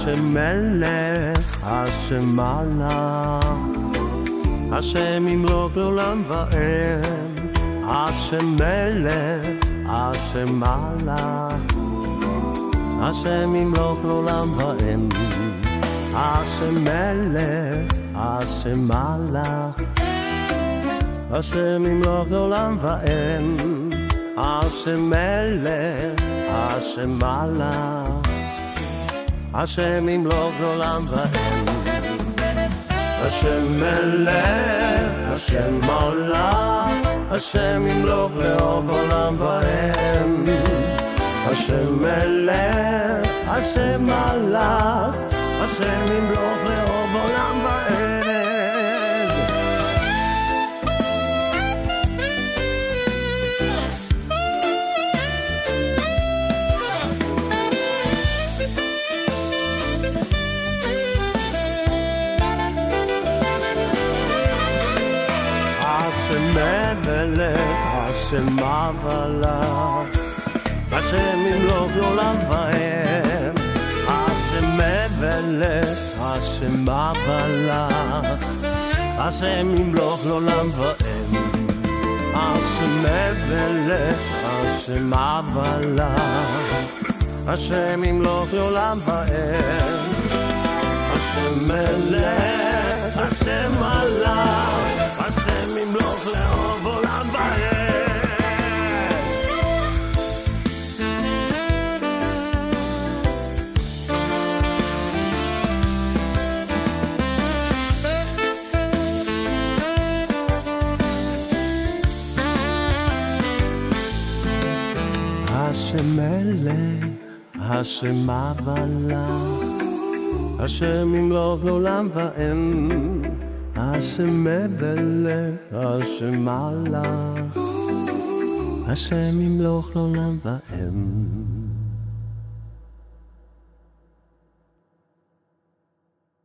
השם מלך, השם מלך, השם ימלוך לעולם ועד, השם מלך, השם מלך, השם ימלוך לעולם ועד, השם מלך, השם מלך, השם ימלוך לעולם ועד, השם מלך, השם מלך, השם ימלוך לעולם ועד, השם מלך, השם מלך, השם ימלוך לעולם ועד, השם מלך, השם מלך, השם ימלוך לעולם ועד. מלך, השם מלך, השם ימלוך לעולם ועד, השם מלך, השם מלך, השם ימלוך לעולם ועד, השם מלך, השם מלך, השם ימלוך לעולם ועד, השם מלך, השם מלך, השם ימלוך לעולם ועד. השם מלך, השם מלך, השם ימלוך לעולם ועד, השם מלך, השם מלך, השם ימלוך לעולם ועד.